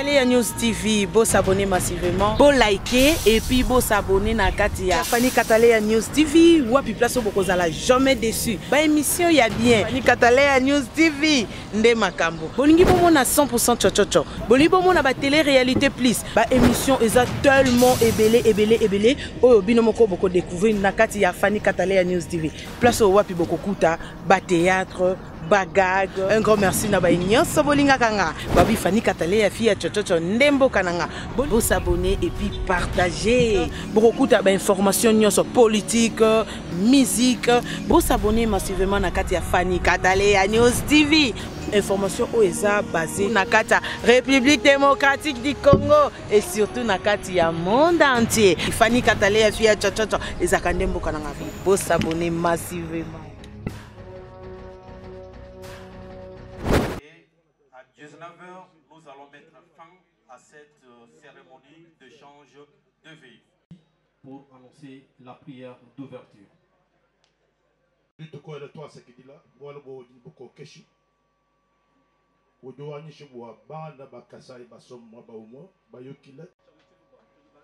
Kataleya News TV, beau s'abonner massivement, beau liker et puis beau s'abonner na Katia. Fanny Kataleya News TV, wapi place au bokozala jamais déçu. Ba émission ya bien. Fanny Kataleya News TV, nde makambo. Bolingi bomo na 100% chochocho. Bolingi bomo na ba télé-réalité plus. Ba émission eza tellement ébélé. Oyo bino moko boko découvrir na Katia Fanny Kataleya News TV. Place au wapi boko kuta, ba théâtre, bagag. Un grand merci na ba nyonso bolinga kanga. Babi Fanny Kataleya fia chochocho ndembo kananga. Bo s'abonner et puis partager. Beaucoup de informations nyonso politique, musique. Bo s'abonner massivement na Katia Fanny Kataleya News TV. Information OESA basée na Katia République démocratique du Congo et surtout na Katia monde entier. Fanny Kataleya fia chochocho ezaka ndembo kananga. Bo s'abonner massivement. 19h, nous allons mettre fin à cette cérémonie d'échange de véhicules. Pour annoncer la prière d'ouverture.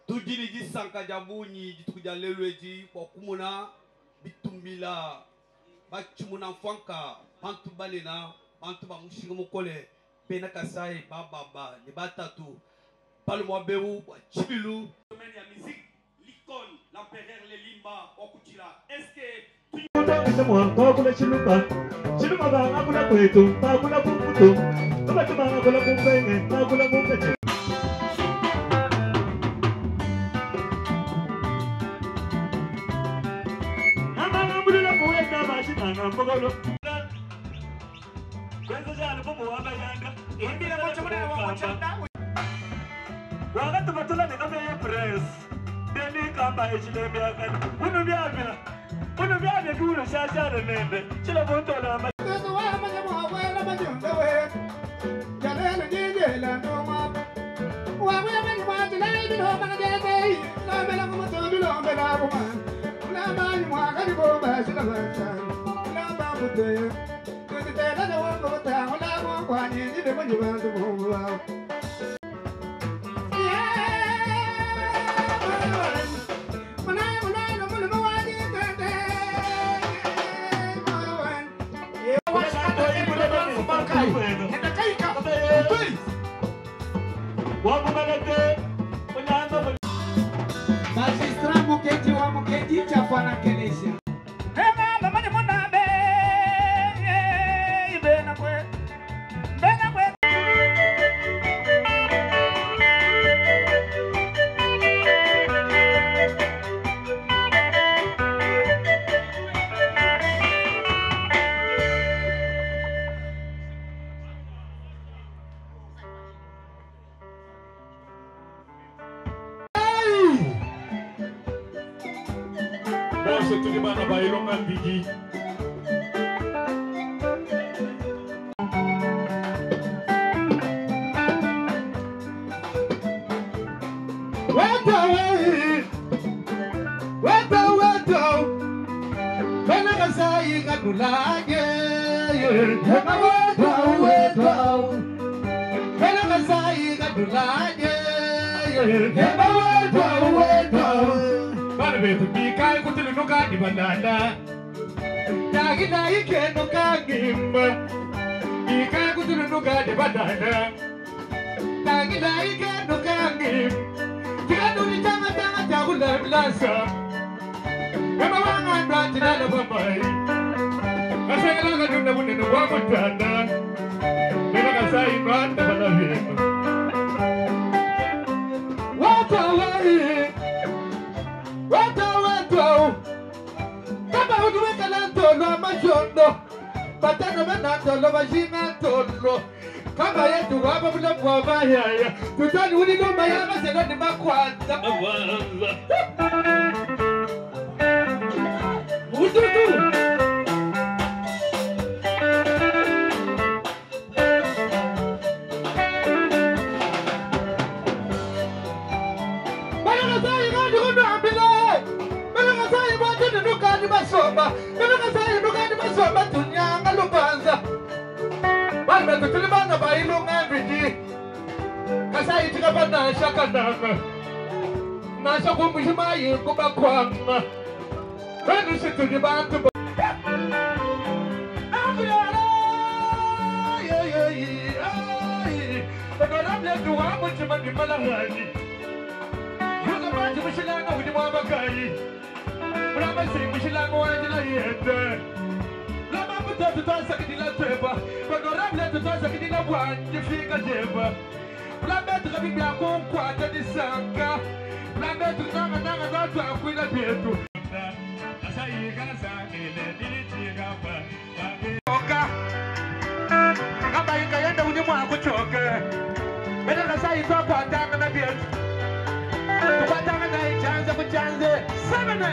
Tudili sanka jabuni jitukuja lelweji wakumuna bitumbila bachumuna mfanka bantu balena bantu bamushinga mukole Bena Kasai, Baba, Nibatatu, Palmoabeu, Chibilu. Domaine de la musique, l'icône, l'empereur Lelimba, Okutila. Est-ce que. Wakati matula ni kama ya press, deni kamba ejile biakan, unu biabia kulo shasha nende, chila bonto la ma. Kazo wa manya mwawela majunda we, jalele nije la noma. Wawela manya mwajila ibi no manya jete, la mela kumoto bilo mela kuma. La manya mwakani bomba shila banchan, la bambute. Kutite la jawango bata, la mwakani nibe manya wanzu mwawela. Magistrat Muketi wa Muketi chafana kelesha. Tout le monde a eu l'homme bigi. Bikai kutulu nuka di bandana, dagi dagi ke nuka gimba. Bikai kutulu nuka di bandana, dagi dagi ke nuka gim. Jika dulu jangan jauh dari belasa, memang wangan berarti ada pemain. Kasih kalau kau dulu pun itu wangan beranda, memang kasih iman dalam hidup. Kama uduweka na tolo majondo, batana mena tolo majina tolo. Kama yetu wapa mula mwama yaya, tutani uniluma ya maselo ni makwanza. Ututu. Asa itika bana shaka nana. Na shako mshima yuko bakwana. Wenu situ di bantu. Agora me do amo de malahani. Yuga manje mshilanga udi mwabakai. Brama si mshilanga wajila yende. Lama mutatu tasa kidila teba. Agora me do tasa kidila wanje fika jeba. Brama tu kabibi yako kwa jadi sanka. Brama tu nanga watu akwila bietu. Asa igaza ile dilichigapa. Oka. Kama ikayenda udi mwakuchoke. Mena kasa ito kwa tanga na bietu. Kwa tanga na ichanze kuchanze. Semene!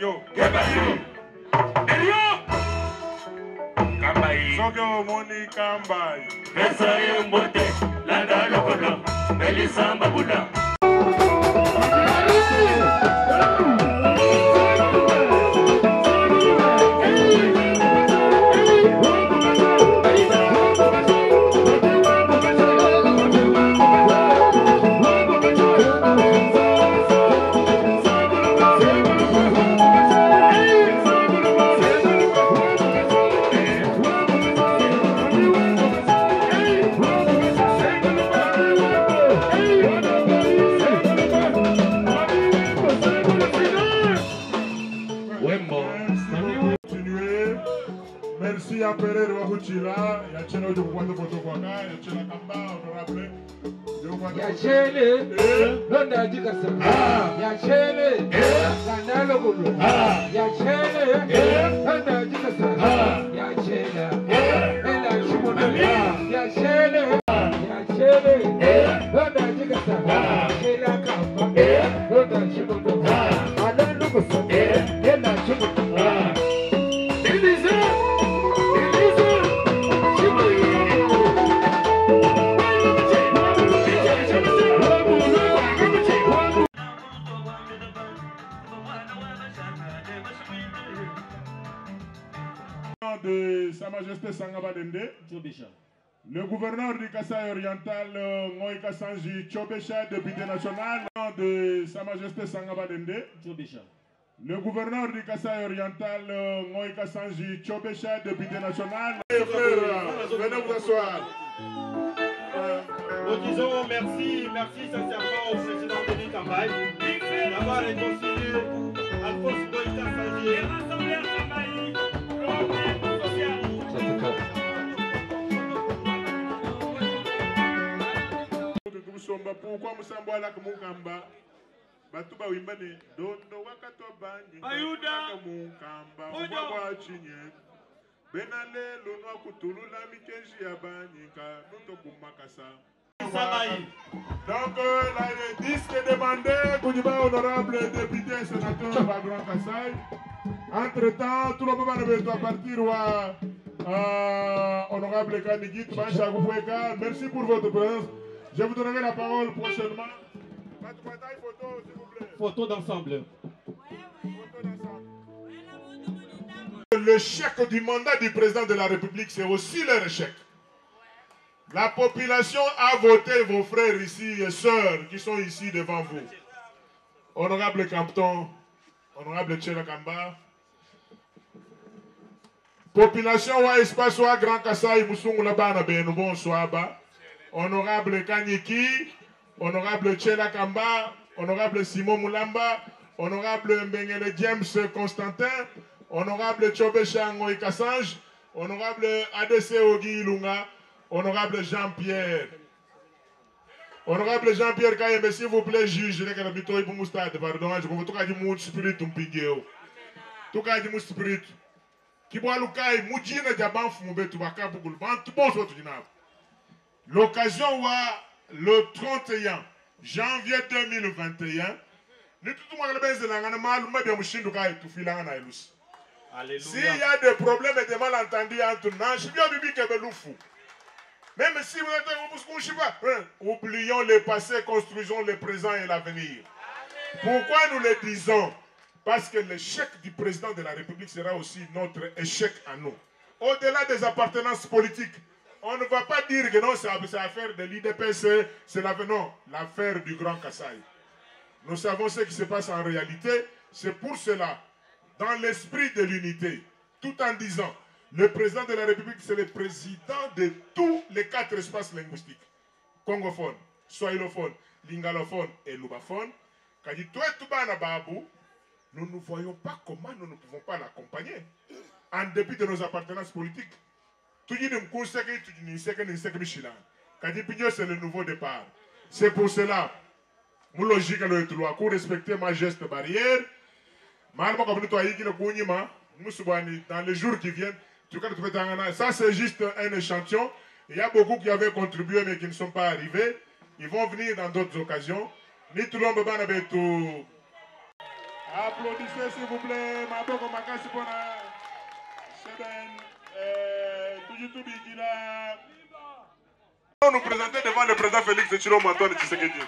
Yo, Elio! Kambai. Soke omoni kambai. Pesa yembote, landa lokono, Melissa Mbabula. Perere Wakuchila, Yachino Jukwando Fotokwaka, Yachina Kamba, Honorable. Yachele, Londa Dikasa, Yachele, Sandalo Gulu, Yachele, Londa Dikasa, Yachele, Ella Shumona, Yachele, Londa Dikasa, Ella Kamba, Londa Shumona, Alan Lukusa, Ella Shumona. De Sa Majesté Sangaba Dende, le gouverneur du Kasaï oriental, Ngoï Kassanji Tchobécha, député national de Sa Majesté Sangaba Dende, le gouverneur du Kasaï oriental, Ngoï Kassanji Tchobécha, député national. Venez vous asseoir. Nous disons merci sincèrement au président Denis Kambaï d'avoir réconcilié Alphonse Goïta Sanji et rassemblé à Kambaï l'ordre social. Pourquoi Moussambo la Mukamba Batuba Wimbane Dondo Wakato Bangi Ayuda Mukamba Mwa Chinye Benale Lono Kutulu la Mikenji Abanika Nuto Kumakasa. Donc le disque demandé Koudiba honorable député et sénateur par Grand Kassai. Entre temps, tout le monde doit partir honorable Kanigit Banchagououeka. Merci pour votre présence. Je vous donnerai la parole prochainement. Photo, s'il vous plaît. Photo d'ensemble. Le chèque du mandat du président de la République, c'est aussi leur échec. La population a voté vos frères ici et sœurs qui sont ici devant vous. Honorable Campton, honorable Tchela Kamba, population wa espace wa Grand Kassai Moussoungou Labana Benubon Swaba, honorable Kanyiki, honorable Tchela Kamba, honorable Simon Moulamba, honorable Mbengele James Constantin, honorable Tchobécha Ngoï Kassange, honorable ADC Ogi Ilunga, honorable Jean-Pierre. Honorable Jean-Pierre Kayembe, s'il vous plaît, juge, je vais plutôt pour Moustade, pardon, je vais tout cas du mot spirit, tout cas du mot spirit. Qui boit le cas, Moudjine Diaban Fumbe, tout va cap pour le vent, tout bon soit tout dinab. L'occasion, le 31 janvier 2021, nous tout le monde est là, nous avons bien mouché, nous avons tout filé en Aïlous. S'il y a des problèmes et des malentendus entre nous, je suis bien bibi Kebeloufou. Même si vous êtes oublions le passé, construisons le présent et l'avenir. Pourquoi nous le disons? Parce que l'échec du président de la République sera aussi notre échec à nous. Au-delà des appartenances politiques, on ne va pas dire que non, c'est l'affaire de l'IDPC, c'est l'affaire du Grand Kassai. Nous savons ce qui se passe en réalité. C'est pour cela, dans l'esprit de l'unité, tout en disant, le président de la République, c'est le président de tous les 4 espaces linguistiques. Congophone, Swahilophone, Lingalophone et Lubaphone. Quand il dit tout nous ne voyons pas comment nous ne pouvons pas l'accompagner. En dépit de nos appartenances politiques. Tout le monde sait que c'est le nouveau départ. C'est pour cela, mon logique est de respecter ma geste barrière. Dans les jours qui viennent, ça c'est juste un échantillon. Il y a beaucoup qui avaient contribué mais qui ne sont pas arrivés. Ils vont venir dans d'autres occasions. Applaudissez s'il vous plaît. Nous présenter devant le président Félix Tshilombo Antoine Tshisekedi.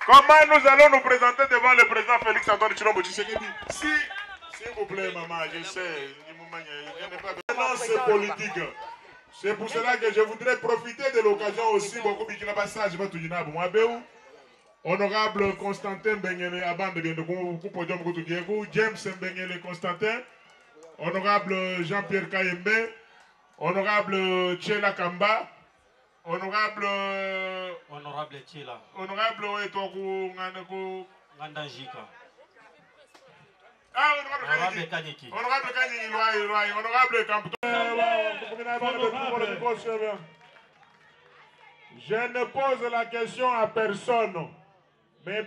Comment nous allons nous présenter devant le président Félix Antoine Tshilombo Tshisekedi? S'il vous plaît, maman, je sais. Non, c'est politique. C'est pour cela que je voudrais profiter de l'occasion aussi. Honorable Constantin Bengele, James Bengele Constantin, honorable Jean-Pierre Kayembe, honorable Tchela Kamba, honorable Tchela, honorable Ngandajika. Honorable Kanyiki. Honorable Kanyiki, honorable Campton. Je ne pose la question à personne. Mais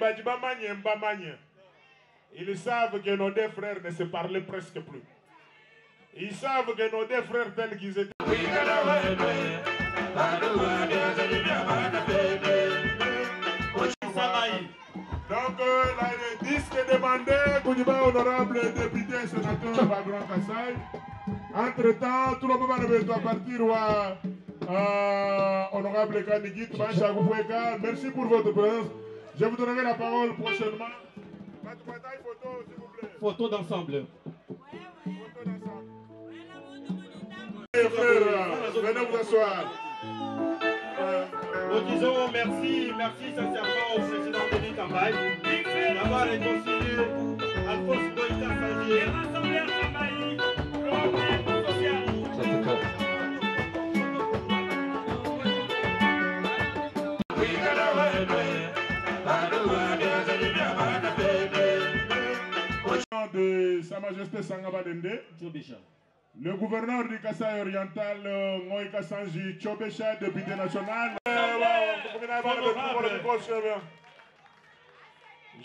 ils savent que nos deux frères ne se parlaient presque plus. Ils savent que nos deux frères tels qu'ils étaient. Donc, le disque demandé, Koudiba, honorable député et sénateur Bagran Kassai. Entre-temps, tout le monde va partir au honorable Kanigit, merci pour votre présence. Je vous donnerai la parole prochainement. Photo, s'il vous plaît. Photo d'ensemble. Venez vous asseoir. Nous disons merci sincèrement au président Denis Kambaï d'avoir réconcilié Alphonse Boïta Saji et rassemblé à Kambaï l'homme social. De Sa Majesté Sangaba Dende, le gouverneur du Kasaï oriental, Ngoï Kassanji Tchobécha, député national.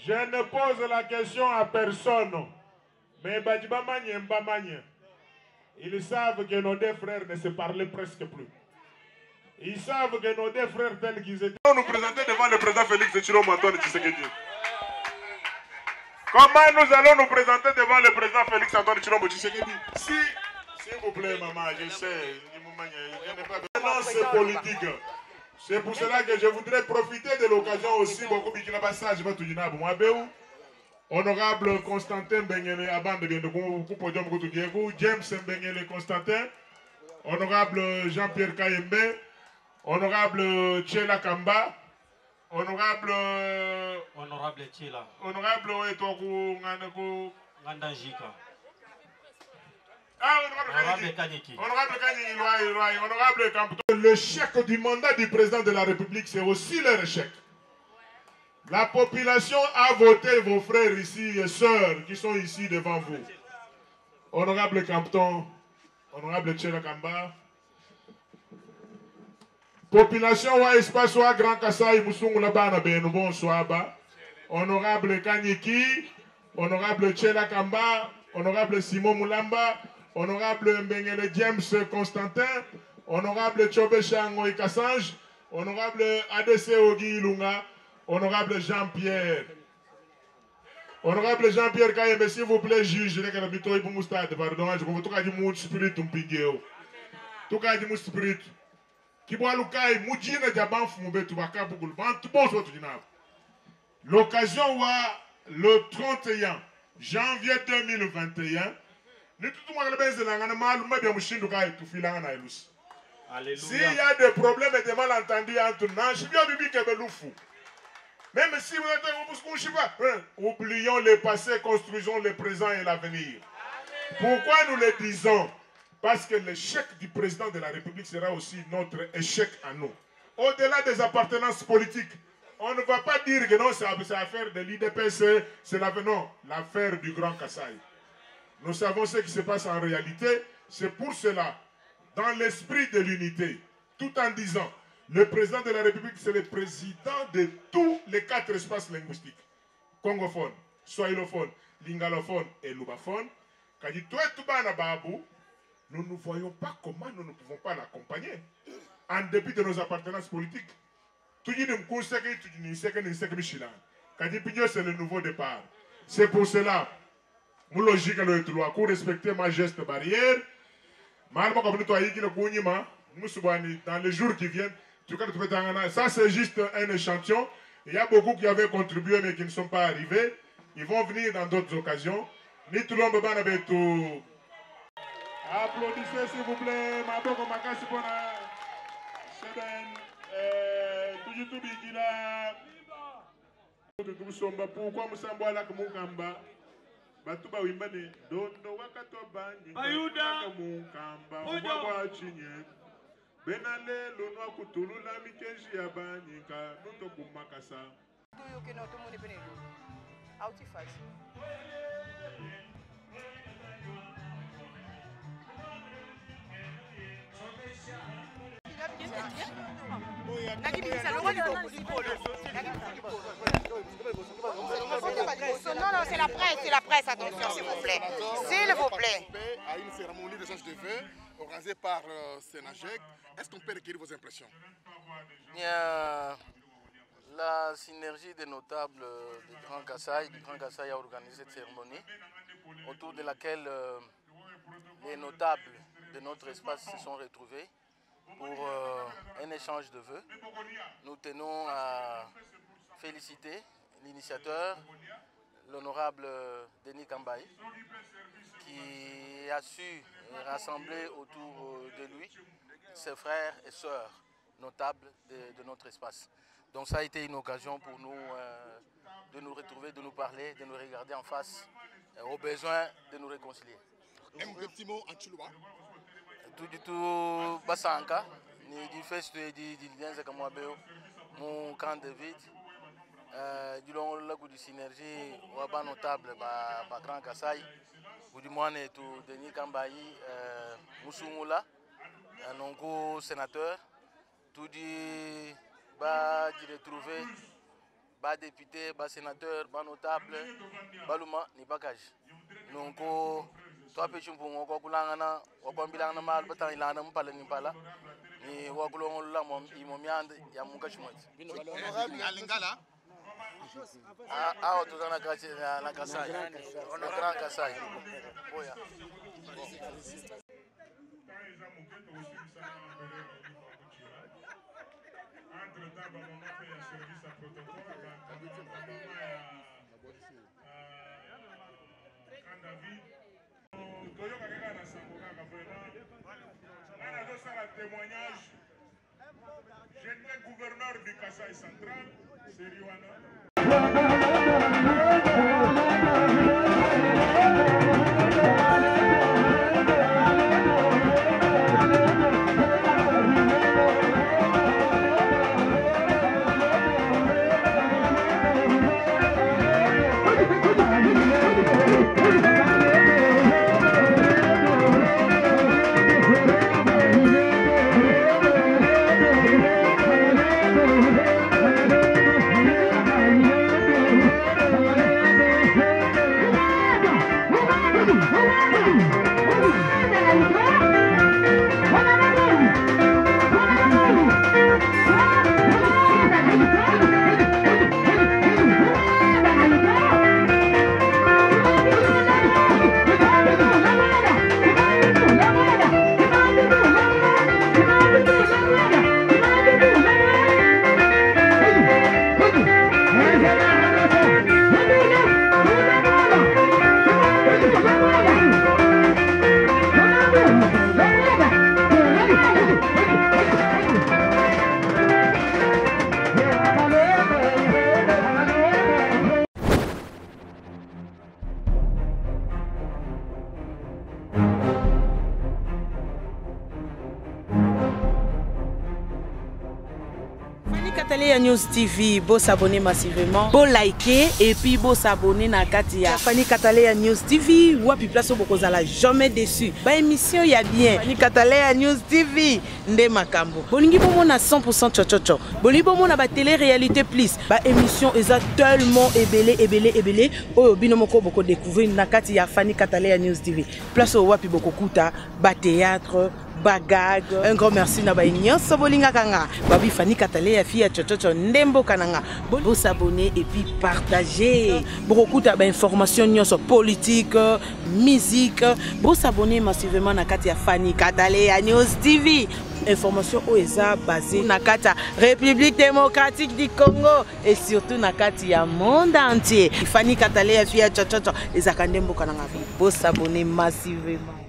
Je ne pose la question à personne, mais ils savent que nos deux frères ne se parlaient presque plus. Ils savent que nos deux frères tels qu'ils étaient. Nous présenter devant le président Félix Tshilombo Antoine Tshisekedi. Comment nous allons nous présenter devant le président Félix Antoine Tshilombo Tshisekedi? S'il vous plaît, maman, je sais. Non, c'est politique. C'est pour cela que je voudrais profiter de l'occasion aussi. Honorable Constantin Bengele, James Bengele Constantin, honorable Jean-Pierre Kayembe, honorable Tchela Kamba, honorable Tchela, honorable Ngandajika. Honorable Kanyiki, honorable Campton. Le chèque du mandat du président de la République, c'est aussi leur chèque. La population a voté vos frères ici et sœurs qui sont ici devant vous. Honorable Campton, honorable Tchela Kamba. Population wa espace wa Grand Kassai Musungu na bana benu bonsoir ba. Honorable Kanyiki, honorable Tchela Kamba, honorable Simon Mulamba, honorable Mbengele James Constantin, honorable Tchobécha Ngoï Kassange, honorable ADC Ogi Ilunga, honorable Jean-Pierre. Honorable Jean-Pierre Kayembe, s'il vous plaît, juge, je vais vous pour moustade, pardon, je vous dis mon spirit, un pigueo. Tout cas, du spirit. Qui boit le caille, moudjine diaban fumbe, tu vas cap pour le vent, tout bon, soit l'occasion, le 31 janvier 2021, nous tout le monde s'il y a des problèmes et des malentendus entre nous, je viens de dire que c'est même si vous êtes oublions le passé, construisons le présent et l'avenir. Pourquoi nous le disons? Parce que l'échec du président de la République sera aussi notre échec à nous. Au-delà des appartenances politiques, on ne va pas dire que non, c'est l'affaire de l'IDPC, c'est l'affaire du Grand Kassai. Nous savons ce qui se passe en réalité. C'est pour cela, dans l'esprit de l'unité, tout en disant, le président de la République, c'est le président de tous les 4 espaces linguistiques. Congophone, Swahilophone, Lingalophone et Lubaphone. Quand il dit, nous ne voyons pas comment nous ne pouvons pas l'accompagner. En dépit de nos appartenances politiques. C'est le nouveau départ. C'est pour cela, mon logique pour respecter ma geste barrière. Dans les jours qui viennent, ça c'est juste un échantillon. Il y a beaucoup qui avaient contribué mais qui ne sont pas arrivés. Ils vont venir dans d'autres occasions. Applaudissez s'il vous plaît. Pourquoi Moussamba la Mukamba? Batuba Wimbane, Dondo Wakato Bani, Bayuda Mukamba, Owa Chinye, Benale, Lono Kutulu, la Mikeji Abanika, Noto Kumakasa. Tu que não, tu não é How te faz? Non, c'est la presse, attention, s'il vous plaît. S'il vous plaît. À une cérémonie d'échange de vœux organisée par Sénagec, est-ce qu'on peut recueillir vos impressions? La synergie des notables du Grand Kasaï a organisé cette cérémonie autour de laquelle les notables de notre espace se sont retrouvés pour un échange de vœux. Nous tenons à féliciter l'initiateur, l'honorable Denis Kambaï, qui a su rassembler autour de lui ses frères et sœurs notables de notre espace. Donc ça a été une occasion pour nous de nous retrouver, de nous parler, de nous regarder en face, au besoin de nous réconcilier. Un petit mot en Chiluba. Tout Basanka, ni du festu di lienza kama beo, mon camp de vide, du long lac de synergie, ou bas notable, ba Grand Kasaï, ou du moins tout Denis Kambaï, Moussoumoula, un sénateur, tout dit. De retrouver bas député, bas sénateur, bas notable, bas luma ni bagage. Donc toi péchum pour moi kulangana, wakwambilanga mal batang ilana mpala ni pala, ni wakulongo la mom imomiande ya mukashumot. Honorable Alingala. Ah, tout dans la Kasaï, le Grand Kasaï. Oya. Entre-temps, maman fait un service à protocole, quand David, témoignage. J'étais gouverneur du Kasaï central, c'est Riwana. Fanny News TV, vous s'abonner massivement, vous liker et puis vous s'abonner na Katia. Fanny News TV, ou puis place au la jamais déçu. Ba émission y a bien. Fanny News TV, nde makambo. Bolingi bomo na 100% chochocho. Bolingi bomo na ba télé-réalité plus. Ba émission est tellement ébélé. Oh binomoko boko découvrir na Katia Fanny News TV. Place au wapi boko kuta, ba théâtre. Bagag, un grand merci na ba nyonso bolinga kanga. Babi Fanny Katalea fia chochocho ndembo kananga. Vous s'abonner et puis partager. Beaucoup d'informations nyonso politique, musique. Vous s'abonner massivement na Katia Fanny Katalea News TV. Information OESA basée na Katia République démocratique du Congo et surtout na Katia monde entier. Fanny Katalea fia chochocho ezakandembo kananga. Vous s'abonner massivement.